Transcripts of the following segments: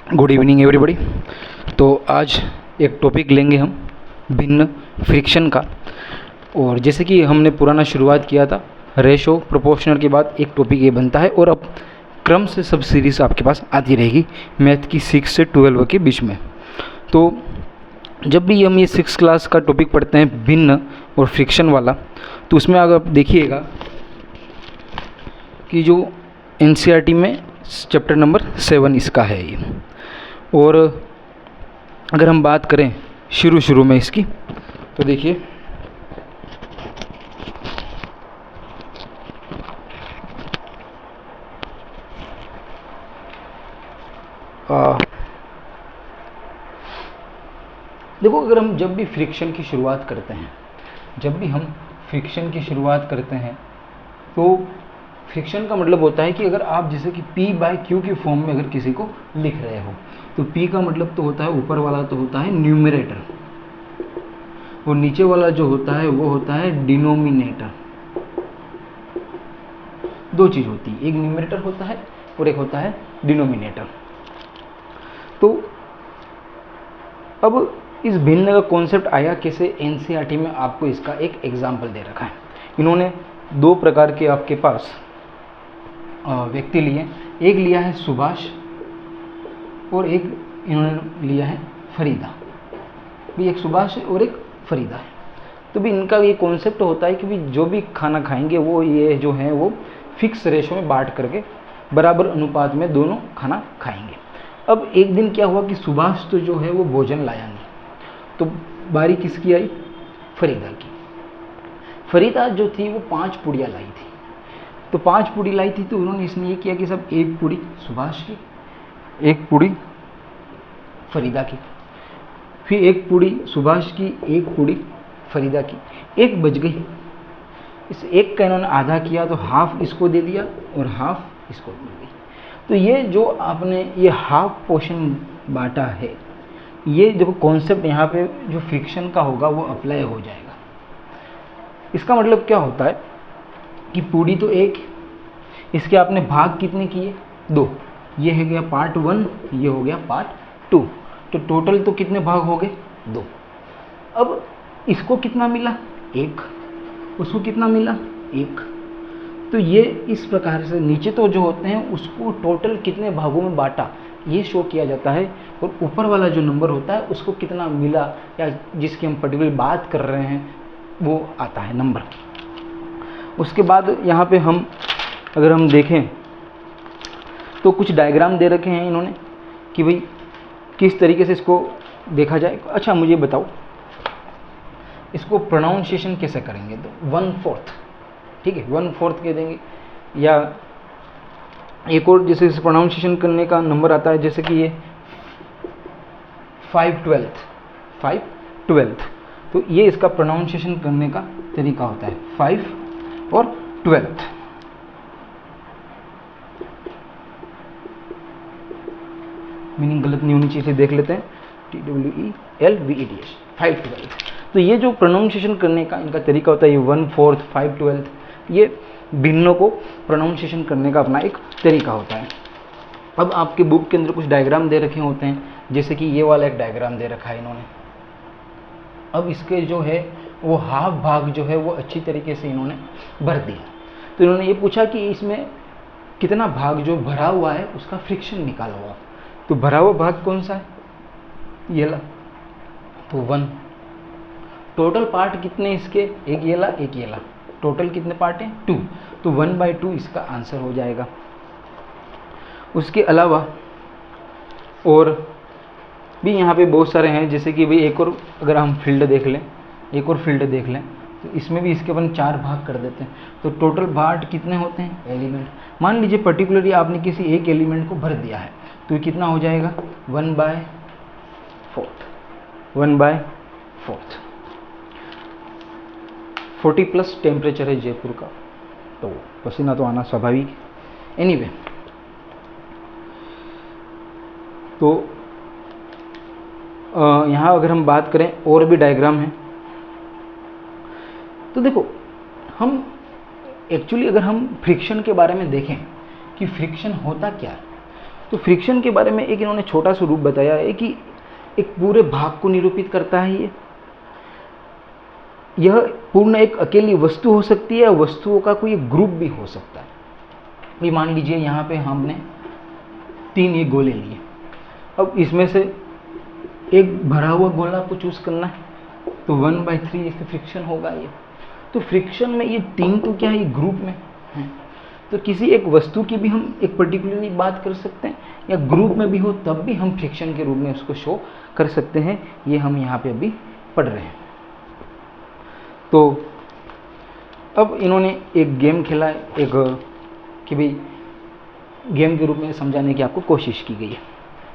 Good evening everybody. तो आज एक टॉपिक लेंगे हम भिन्न फ्रिक्शन का। और जैसे कि हमने पुराना शुरुआत किया था रेशो प्रोपोर्शनल के बाद एक टॉपिक ये बनता है और अब क्रम से सब सीरीज़ आपके पास आती रहेगी मैथ की 6 से 12 के बीच में। तो जब भी हम ये 6 क्लास का टॉपिक पढ़ते हैं भिन्न और फ्रिक्शन वाला, तो उसमें अगर आप देखिएगा कि जो एनसीईआरटी में चैप्टर नंबर 7 इसका है ये। और अगर हम बात करें शुरू में इसकी, तो देखिए देखो, अगर हम जब भी फ्रिक्शन की शुरुआत करते हैं, तो फ्रिक्शन का मतलब होता है कि अगर आप जैसे कि P/Q के फॉर्म में अगर किसी को लिख रहे हो, तो P का मतलब तो होता है ऊपर वाला तो होता है न्यूमरेटर, और नीचे वाला जो होता है वो होता है डिनोमिनेटर। दो चीज़ होती है, एक न्यूमरेटर होता है और एक होता है डिनोमिनेटर। तो अब इस भिन्न का कॉन्सेप्ट आया कैसे? एनसीईआरटी में आपको इसका एक एग्जाम्पल दे रखा है। इन्होंने दो प्रकार के आपके पास व्यक्ति लिए, एक लिया है सुभाष और एक इन्होंने लिया है फरीदा। भी एक सुभाष है और एक फरीदा है। तो भी इनका ये कॉन्सेप्ट होता है कि भी जो भी खाना खाएंगे वो ये जो है वो फिक्स रेशो में बांट करके बराबर अनुपात में दोनों खाना खाएंगे। अब एक दिन क्या हुआ कि सुभाष तो जो है वो भोजन लाया नहीं, तो बारी किसकी आई? फरीदा की। फरीदा जो थी वो 5 पूड़ियाँ लाई थी। तो 5 पूड़ी लाई थी, तो उन्होंने इसने ये किया कि सब एक पूड़ी सुभाष की, एक पूड़ी फरीदा की, फिर एक पूड़ी सुभाष की, एक पूड़ी फरीदा की। एक बच गई, इस एक का इन्होंने आधा किया, तो हाफ इसको दे दिया और हाफ इसको दे दी। तो ये जो आपने ये हाफ पोर्शन बांटा है, ये देखो कॉन्सेप्ट यहाँ पे जो फ्रिक्शन का होगा वो अप्लाई हो जाएगा। इसका मतलब क्या होता है कि पूड़ी तो एक, इसके आपने भाग कितने किए? 2। ये है गया पार्ट 1, ये हो गया पार्ट 2। तो टोटल तो कितने भाग हो गए? 2। अब इसको कितना मिला? 1। उसको कितना मिला? 1। तो ये इस प्रकार से नीचे तो जो होते हैं उसको टोटल कितने भागों में बांटा ये शो किया जाता है, और ऊपर वाला जो नंबर होता है उसको कितना मिला या जिसकी हम पर्टिकुलर बात कर रहे हैं वो आता है नंबर। उसके बाद यहाँ पे हम अगर हम देखें तो कुछ डायग्राम दे रखे हैं इन्होंने कि भाई किस तरीके से इसको देखा जाए। अच्छा मुझे बताओ, इसको प्रोनाउंसिएशन कैसे करेंगे? तो 1/4, ठीक है, 1/4 कह देंगे। या एक और जैसे इस प्रोनाउंसिएशन करने का नंबर आता है, जैसे कि ये 5/12। तो ये इसका प्रोनाउंसिएशन करने का तरीका होता है 5 और 12। मीनिंग गलत नहीं होनी चाहिए, देख लेते हैं। TWELVEDS 5/12। तो ये जो प्रोनाउंसिएशन करने का इनका तरीका होता है, ये 1/4, 5/12, ये भिन्नों को प्रोनाउंसिएशन करने का अपना एक तरीका होता है। अब आपके बुक के अंदर कुछ डायग्राम दे रखे होते हैं, जैसे कि ये वाला एक डायग्राम दे रखा है इन्होंने। अब इसके जो है वो हाफ भाग जो है वो अच्छी तरीके से इन्होंने भर दिया। तो इन्होंने ये पूछा कि इसमें कितना भाग जो भरा हुआ है उसका फ्रिक्शन निकाला हुआ। तो भरा हुआ भाग कौन सा है? ये ला, तो 1। टोटल पार्ट कितने इसके? एक ये ला, एक ये ला। टोटल कितने पार्ट हैं? 2। तो 1/2 इसका आंसर हो जाएगा। उसके अलावा और भी यहाँ पे बहुत सारे हैं, जैसे कि भाई एक और अगर हम फील्ड देख लें, तो इसमें भी इसके अपन 4 भाग कर देते हैं। तो टोटल पार्ट कितने होते हैं? एलिमेंट। मान लीजिए पर्टिकुलरली आपने किसी एक एलिमेंट को भर दिया है, तो ये कितना हो जाएगा? 1/4। 40+ टेम्परेचर है जयपुर का, तो पसीना तो आना स्वाभाविक। एनीवे, तो यहाँ अगर हम बात करें और भी डायग्राम है, तो देखो हम एक्चुअली अगर हम फ्रिक्शन के बारे में देखें कि फ्रिक्शन होता क्या है, तो फ्रिक्शन के बारे में एक इन्होंने छोटा सा रूप बताया है कि एक पूरे भाग को निरूपित करता है। यह पूर्ण एक अकेली वस्तु हो सकती है, वस्तुओं का कोई ग्रुप भी हो सकता है। भी मान लीजिए यहाँ पे हमने 3 ये गोले लिए, अब इसमें से एक भरा हुआ गोला आपको चूज करना है, तो 1/3 इसका फ्रिक्शन होगा ये। तो फ्रिक्शन में ये 3 तो क्या है, ये ग्रुप में है। तो किसी एक वस्तु की भी हम एक पर्टिकुलरली बात कर सकते हैं, या ग्रुप में भी हो तब भी हम फ्रिक्शन के रूप में उसको शो कर सकते हैं। ये हम यहाँ पे अभी पढ़ रहे हैं। तो अब इन्होंने एक गेम खेला है, एक कि भाई गेम के रूप में समझाने की आपको कोशिश की गई है।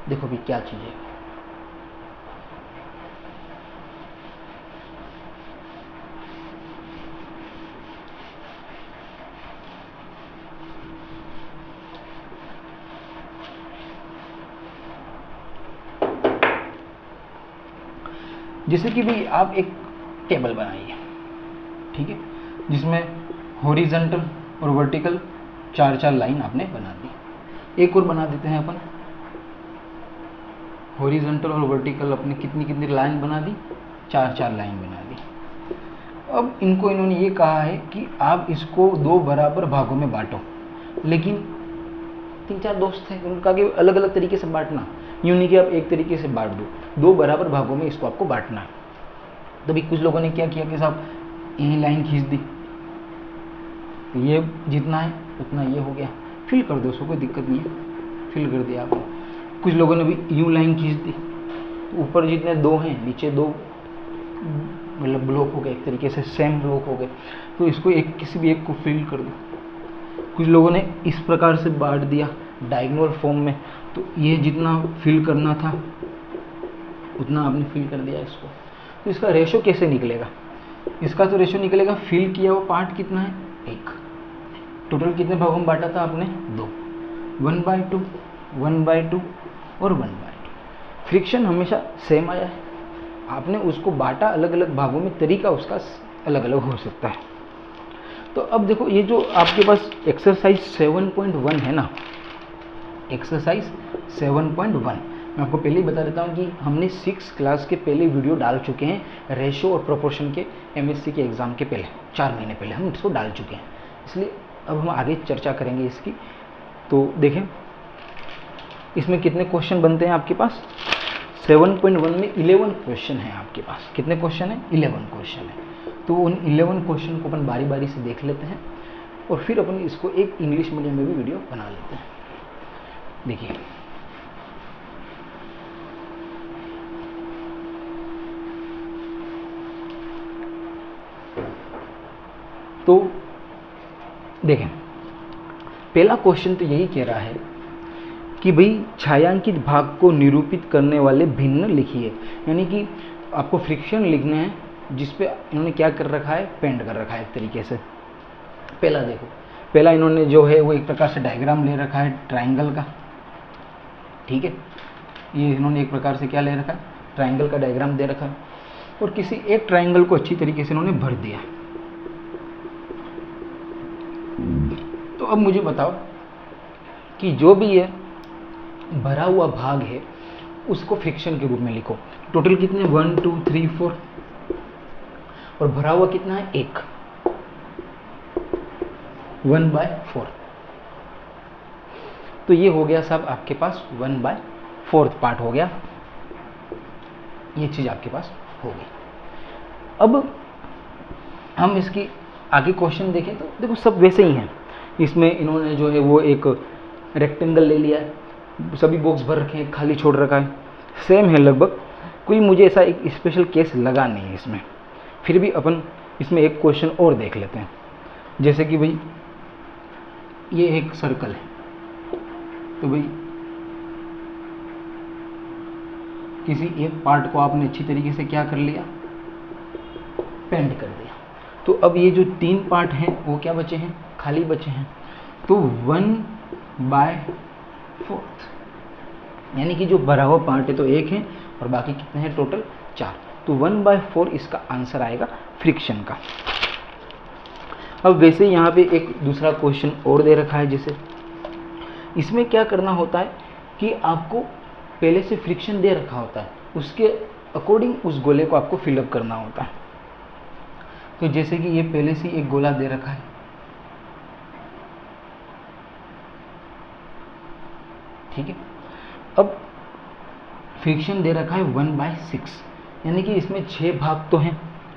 देखो भी क्या चीज़ है। जैसे कि भाई आप एक टेबल बनाइए, ठीक है, जिसमें हॉरिजॉन्टल और वर्टिकल 4-4 लाइन आपने बना दी। एक और बना देते हैं अपन, हॉरिजॉन्टल और वर्टिकल अपने कितनी लाइन बना दी, 4-4 लाइन बना दी। अब इनको इन्होंने ये कहा है कि आप इसको 2 बराबर भागों में बांटो, लेकिन 3-4 दोस्त हैं, उनका कि अलग अलग तरीके से बांटना, यूँ नहीं कि आप एक तरीके से बांट दो, 2 बराबर भागों में इसको आपको बांटना है। तभी कुछ लोगों ने क्या किया कि साहब यही लाइन खींच दी, तो ये जितना है उतना ये हो गया, फिल कर दो, उसको कोई दिक्कत नहीं है, फिल कर दिया आपने। कुछ लोगों ने भी यूँ लाइन खींच दी, तो ऊपर जितने 2 हैं नीचे 2 मतलब ब्लॉक हो गए, एक तरीके से सेम ब्लॉक हो गए, तो इसको एक किसी भी एक को फिल कर दो। कुछ लोगों ने इस प्रकार से बांट दिया डायगोनल फॉर्म में, तो ये जितना फिल करना था उतना आपने फिल कर दिया इसको। तो इसका रेशो कैसे निकलेगा, इसका तो रेशो निकलेगा फिल किया हुआ पार्ट कितना है, 1। टोटल कितने भागों में बांटा था आपने, 2, 1/2, 1/2 और 1/2। फ्रिक्शन हमेशा सेम आया है, आपने उसको बांटा अलग अलग भागों में, तरीका उसका अलग अलग हो सकता है। तो अब देखो ये जो आपके पास एक्सरसाइज 7.1 है ना, एक्सरसाइज 7.1 मैं आपको पहले ही बता देता हूँ कि हमने 6 क्लास के पहले वीडियो डाल चुके हैं रेशो और प्रोपोर्शन के, एमएससी के एग्ज़ाम के पहले 4 महीने पहले हम इसको डाल चुके हैं, इसलिए अब हम आगे चर्चा करेंगे इसकी। तो देखें इसमें कितने क्वेश्चन बनते हैं आपके पास, 7.1 में 11 क्वेश्चन है आपके पास। कितने क्वेश्चन है, 11 क्वेश्चन है। तो उन 11 क्वेश्चन को अपन बारी बारी से देख लेते हैं और फिर अपन इसको एक इंग्लिश मीडियम में भी वीडियो बना लेते हैं। देखिए तो देखें पहला क्वेश्चन तो यही कह रहा है कि भाई छायांकित भाग को निरूपित करने वाले भिन्न लिखिए, यानी कि आपको फ्रिक्शन लिखने हैं जिस पे इन्होंने क्या कर रखा है, पेंट कर रखा है एक तरीके से। पहला देखो, पहला इन्होंने जो है वो एक प्रकार से डायग्राम ले रखा है ट्राइंगल का, ठीक है, ये इन्होंने एक प्रकार से क्या ले रखा है, ट्राइंगल का डायग्राम दे रखा है, और किसी एक ट्राइंगल को अच्छी तरीके से इन्होंने भर दिया। तो अब मुझे बताओ कि जो भी ये भरा हुआ भाग है उसको फ्रिक्शन के रूप में लिखो। टोटल कितने, 1 2 3 4, और भरा हुआ कितना है, 1, 1/4। तो ये हो गया साहब आपके पास 1/4 पार्ट हो गया, ये चीज आपके पास हो गई। अब हम इसकी आगे क्वेश्चन देखें तो देखो सब वैसे ही हैं। इसमें इन्होंने जो है वो एक रेक्टेंगल ले लिया है, सभी बॉक्स भर रखे हैं, खाली छोड़ रखा है, सेम है लगभग, कोई मुझे ऐसा एक स्पेशल केस लगा नहीं है इसमें। फिर भी अपन इसमें एक क्वेश्चन और देख लेते हैं, जैसे कि भाई ये एक सर्कल है, तो भाई किसी एक पार्ट को आपने अच्छी तरीके से क्या कर लिया, पेंट कर दिया। तो अब ये जो 3 पार्ट हैं वो क्या बचे हैं, खाली बचे हैं। तो 1/4, यानी कि जो भरा हुआ पार्ट है तो 1 है और बाकी कितने हैं, टोटल 4। तो 1/4 इसका आंसर आएगा फ्रिक्शन का। अब वैसे यहाँ पे एक दूसरा क्वेश्चन और दे रखा है, जैसे इसमें क्या करना होता है कि आपको पहले से फ्रिक्शन दे रखा होता है, उसके अकॉर्डिंग उस गोले को आपको फिलअप करना होता है। तो जैसे कि ये पहले से एक गोला दे रखा है, ठीक है। अब फ्रिक्शन दे रखा है 1/6, यानी कि इसमें 6 भाग तो हैं,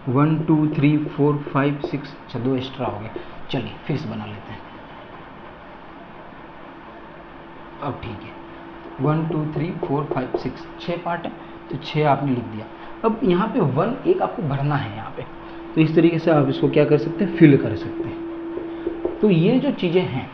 1 2 3 4 5 6, अच्छा 2 एक्स्ट्रा हो गए। चलिए फिर से बना लेते हैं। अब ठीक है, 1 2 3 4 5 6, 6 पार्ट है, तो 6 आपने लिख दिया। अब यहाँ पे 1 एक आपको भरना है यहाँ पे, तो इस तरीके से आप इसको क्या कर सकते हैं, फिल कर सकते हैं। तो ये जो चीज़ें हैं